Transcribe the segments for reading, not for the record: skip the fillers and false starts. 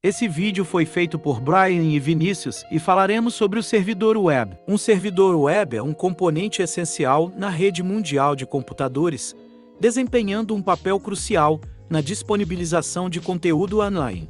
Esse vídeo foi feito por Brian e Vinícius e falaremos sobre o servidor web. Um servidor web é um componente essencial na rede mundial de computadores, desempenhando um papel crucial na disponibilização de conteúdo online.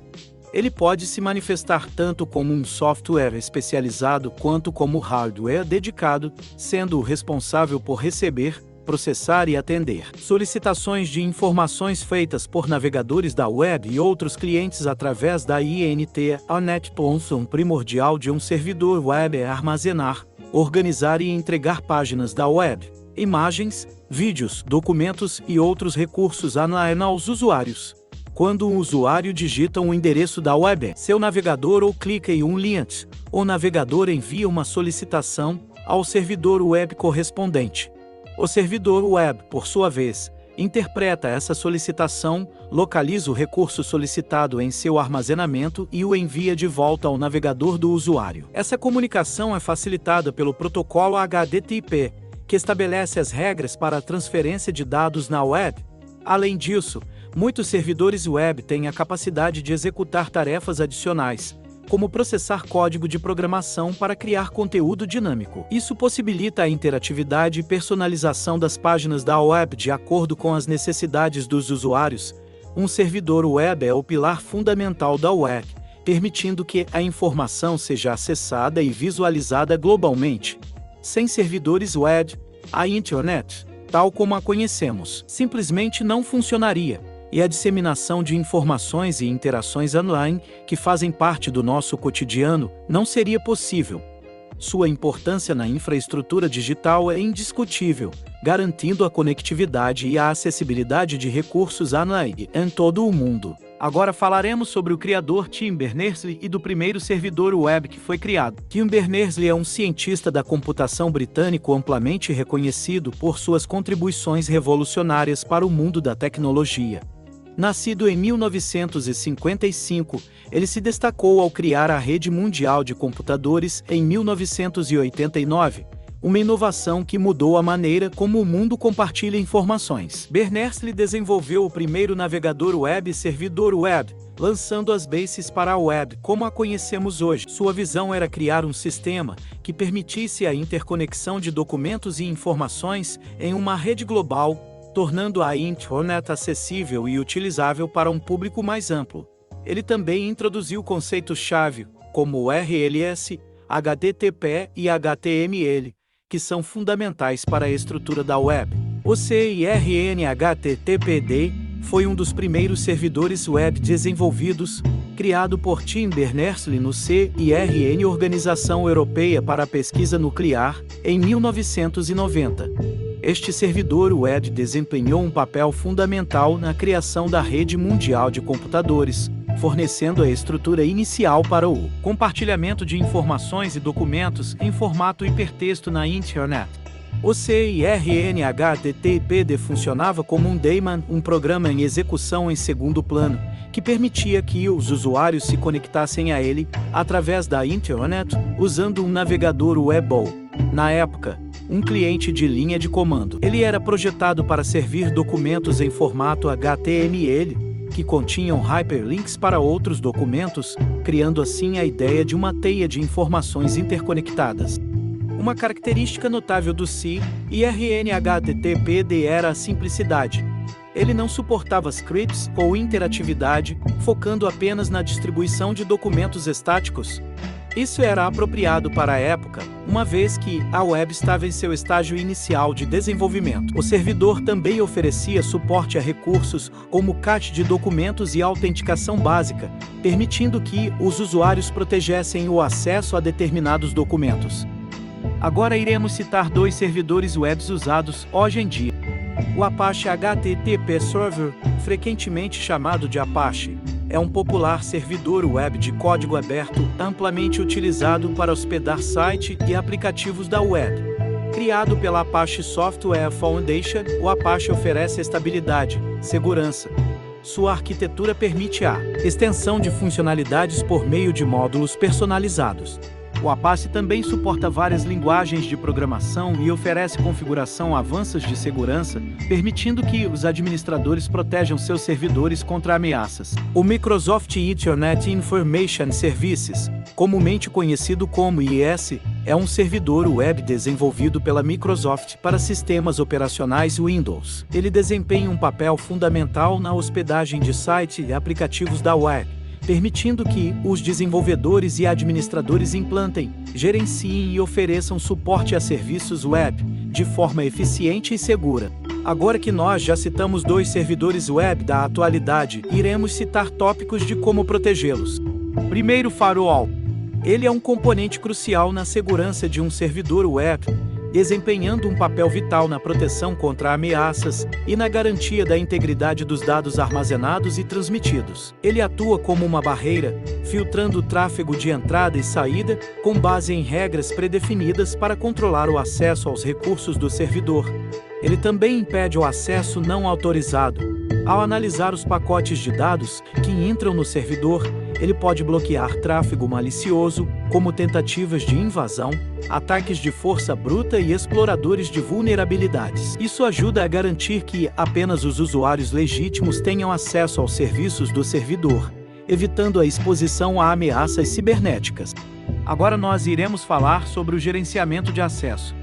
Ele pode se manifestar tanto como um software especializado quanto como hardware dedicado, sendo o responsável por receber, processar e atender solicitações de informações feitas por navegadores da web e outros clientes através da INT. A função primordial de um servidor web é armazenar, organizar e entregar páginas da web, imagens, vídeos, documentos e outros recursos online aos usuários. Quando um usuário digita um endereço da web, seu navegador ou clica em um link, o navegador envia uma solicitação ao servidor web correspondente. O servidor web, por sua vez, interpreta essa solicitação, localiza o recurso solicitado em seu armazenamento e o envia de volta ao navegador do usuário. Essa comunicação é facilitada pelo protocolo HTTP, que estabelece as regras para a transferência de dados na web. Além disso, muitos servidores web têm a capacidade de executar tarefas adicionais, como processar código de programação para criar conteúdo dinâmico. Isso possibilita a interatividade e personalização das páginas da web de acordo com as necessidades dos usuários. Um servidor web é o pilar fundamental da web, permitindo que a informação seja acessada e visualizada globalmente. Sem servidores web, a internet, tal como a conhecemos, simplesmente não funcionaria. E a disseminação de informações e interações online, que fazem parte do nosso cotidiano, não seria possível. Sua importância na infraestrutura digital é indiscutível, garantindo a conectividade e a acessibilidade de recursos online em todo o mundo. Agora falaremos sobre o criador Tim Berners-Lee e do primeiro servidor web que foi criado. Tim Berners-Lee é um cientista da computação britânico amplamente reconhecido por suas contribuições revolucionárias para o mundo da tecnologia. Nascido em 1955, ele se destacou ao criar a Rede Mundial de Computadores em 1989, uma inovação que mudou a maneira como o mundo compartilha informações. Berners-Lee desenvolveu o primeiro navegador web e servidor web, lançando as bases para a web como a conhecemos hoje. Sua visão era criar um sistema que permitisse a interconexão de documentos e informações em uma rede global, tornando a internet acessível e utilizável para um público mais amplo. Ele também introduziu conceitos-chave, como URLs, HTTP e HTML, que são fundamentais para a estrutura da web. O CIRN HTTPD foi um dos primeiros servidores web desenvolvidos, criado por Tim Berners-Lee no CIRN, Organização Europeia para a Pesquisa Nuclear, em 1990. Este servidor web desempenhou um papel fundamental na criação da rede mundial de computadores, fornecendo a estrutura inicial para o compartilhamento de informações e documentos em formato hipertexto na internet. O CIRN HTTPD funcionava como um daemon, um programa em execução em segundo plano, que permitia que os usuários se conectassem a ele através da internet usando um navegador web ou, na época, um cliente de linha de comando. Ele era projetado para servir documentos em formato HTML, que continham hyperlinks para outros documentos, criando assim a ideia de uma teia de informações interconectadas. Uma característica notável do CIRN HTTPD era a simplicidade. Ele não suportava scripts ou interatividade, focando apenas na distribuição de documentos estáticos. Isso era apropriado para a época, uma vez que a web estava em seu estágio inicial de desenvolvimento. O servidor também oferecia suporte a recursos como cache de documentos e autenticação básica, permitindo que os usuários protegessem o acesso a determinados documentos. Agora iremos citar dois servidores web usados hoje em dia. O Apache HTTP Server, frequentemente chamado de Apache, é um popular servidor web de código aberto amplamente utilizado para hospedar sites e aplicativos da web. Criado pela Apache Software Foundation, o Apache oferece estabilidade, segurança. Sua arquitetura permite a extensão de funcionalidades por meio de módulos personalizados. O Apache também suporta várias linguagens de programação e oferece configuração avançadas de segurança, permitindo que os administradores protejam seus servidores contra ameaças. O Microsoft Internet Information Services, comumente conhecido como IIS, é um servidor web desenvolvido pela Microsoft para sistemas operacionais Windows. Ele desempenha um papel fundamental na hospedagem de sites e aplicativos da web, permitindo que os desenvolvedores e administradores implantem, gerenciem e ofereçam suporte a serviços web de forma eficiente e segura. Agora que nós já citamos 2 servidores web da atualidade, iremos citar tópicos de como protegê-los. Primeiro, Firewall. Ele é um componente crucial na segurança de um servidor web, desempenhando um papel vital na proteção contra ameaças e na garantia da integridade dos dados armazenados e transmitidos. Ele atua como uma barreira, filtrando o tráfego de entrada e saída com base em regras predefinidas para controlar o acesso aos recursos do servidor. Ele também impede o acesso não autorizado. Ao analisar os pacotes de dados que entram no servidor, ele pode bloquear tráfego malicioso, como tentativas de invasão, ataques de força bruta e exploradores de vulnerabilidades. Isso ajuda a garantir que apenas os usuários legítimos tenham acesso aos serviços do servidor, evitando a exposição a ameaças cibernéticas. Agora nós iremos falar sobre o gerenciamento de acesso.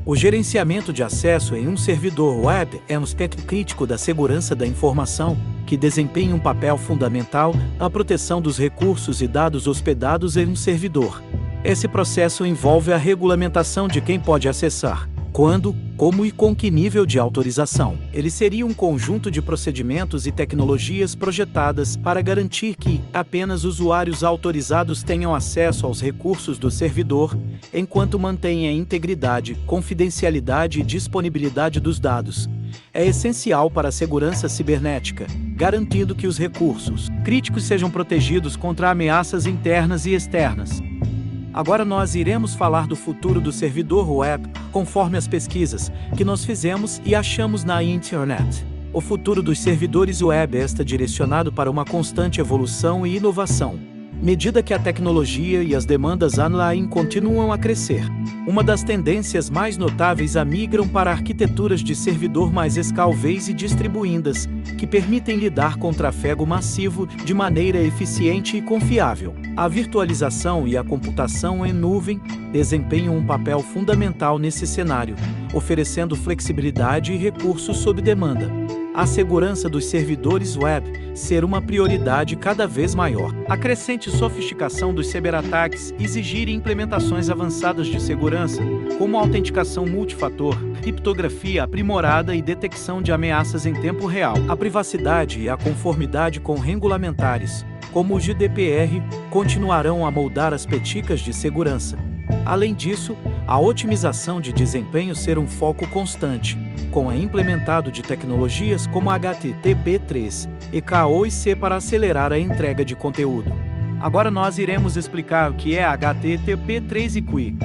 O gerenciamento de acesso em um servidor web é um aspecto crítico da segurança da informação, que desempenha um papel fundamental na proteção dos recursos e dados hospedados em um servidor. Esse processo envolve a regulamentação de quem pode acessar, quando, como e com que nível de autorização. Ele seria um conjunto de procedimentos e tecnologias projetadas para garantir que apenas usuários autorizados tenham acesso aos recursos do servidor, enquanto mantém a integridade, confidencialidade e disponibilidade dos dados. É essencial para a segurança cibernética, garantindo que os recursos críticos sejam protegidos contra ameaças internas e externas. Agora nós iremos falar do futuro do servidor web, conforme as pesquisas que nós fizemos e achamos na internet. O futuro dos servidores web está direcionado para uma constante evolução e inovação, medida que a tecnologia e as demandas online continuam a crescer. Uma das tendências mais notáveis migram para arquiteturas de servidor mais escalváveis e distribuídas, que permitem lidar com tráfego massivo de maneira eficiente e confiável. A virtualização e a computação em nuvem desempenham um papel fundamental nesse cenário, oferecendo flexibilidade e recursos sob demanda. A segurança dos servidores web ser uma prioridade cada vez maior. A crescente sofisticação dos ciberataques exigir implementações avançadas de segurança, como autenticação multifator, criptografia aprimorada e detecção de ameaças em tempo real. A privacidade e a conformidade com regulamentares, como o GDPR, continuarão a moldar as políticas de segurança. Além disso, a otimização de desempenho ser um foco constante, com a implementado de tecnologias como HTTP3 e KOIC para acelerar a entrega de conteúdo. Agora nós iremos explicar o que é HTTP3 e QUIC.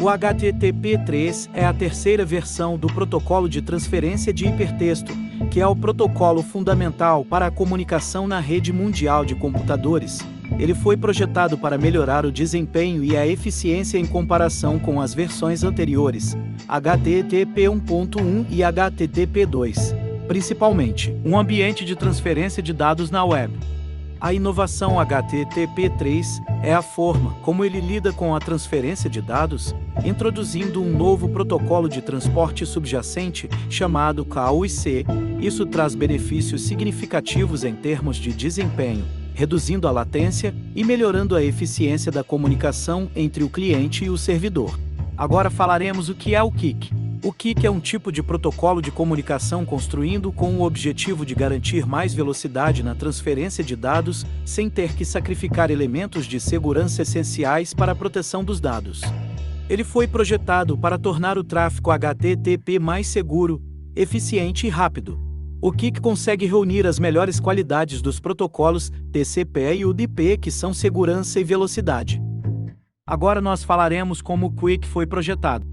O HTTP3 é a terceira versão do protocolo de transferência de hipertexto, que é o protocolo fundamental para a comunicação na rede mundial de computadores. Ele foi projetado para melhorar o desempenho e a eficiência em comparação com as versões anteriores, HTTP 1.1 e HTTP 2, principalmente um ambiente de transferência de dados na web. A inovação HTTP3 é a forma como ele lida com a transferência de dados, introduzindo um novo protocolo de transporte subjacente chamado KOIC. Isso traz benefícios significativos em termos de desempenho, reduzindo a latência e melhorando a eficiência da comunicação entre o cliente e o servidor. Agora falaremos o que é o QUIC. O QUIC é um tipo de protocolo de comunicação construído com o objetivo de garantir mais velocidade na transferência de dados sem ter que sacrificar elementos de segurança essenciais para a proteção dos dados. Ele foi projetado para tornar o tráfego HTTP mais seguro, eficiente e rápido. O QUIC consegue reunir as melhores qualidades dos protocolos TCP e UDP, que são segurança e velocidade. Agora nós falaremos como o QUIC foi projetado.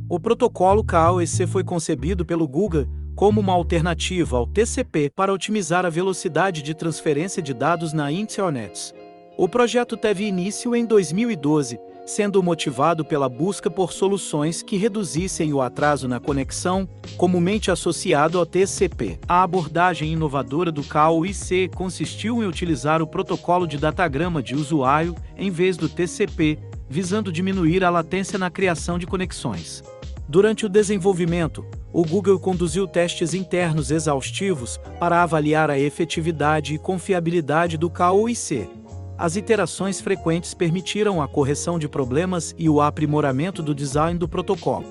O protocolo KOIC foi concebido pelo Google como uma alternativa ao TCP para otimizar a velocidade de transferência de dados na internet. O projeto teve início em 2012, sendo motivado pela busca por soluções que reduzissem o atraso na conexão, comumente associado ao TCP. A abordagem inovadora do KUIC consistiu em utilizar o protocolo de datagrama de usuário em vez do TCP, visando diminuir a latência na criação de conexões. Durante o desenvolvimento, o Google conduziu testes internos exaustivos para avaliar a efetividade e confiabilidade do KUIC. As iterações frequentes permitiram a correção de problemas e o aprimoramento do design do protocolo.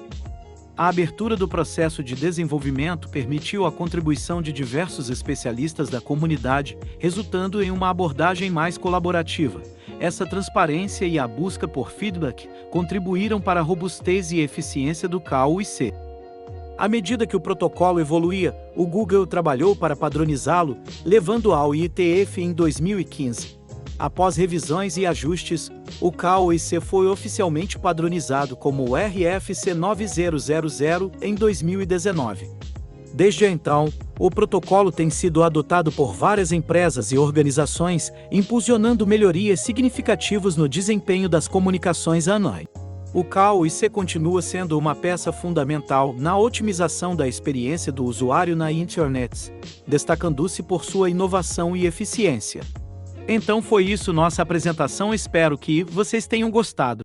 A abertura do processo de desenvolvimento permitiu a contribuição de diversos especialistas da comunidade, resultando em uma abordagem mais colaborativa. Essa transparência e a busca por feedback contribuíram para a robustez e eficiência do KUIC. À medida que o protocolo evoluía, o Google trabalhou para padronizá-lo, levando ao IETF em 2015. Após revisões e ajustes, o KUIC foi oficialmente padronizado como o RFC 9000 em 2019. Desde então, o protocolo tem sido adotado por várias empresas e organizações, impulsionando melhorias significativas no desempenho das comunicações online. O KUIC continua sendo uma peça fundamental na otimização da experiência do usuário na internet, destacando-se por sua inovação e eficiência. Então foi isso nossa apresentação, espero que vocês tenham gostado.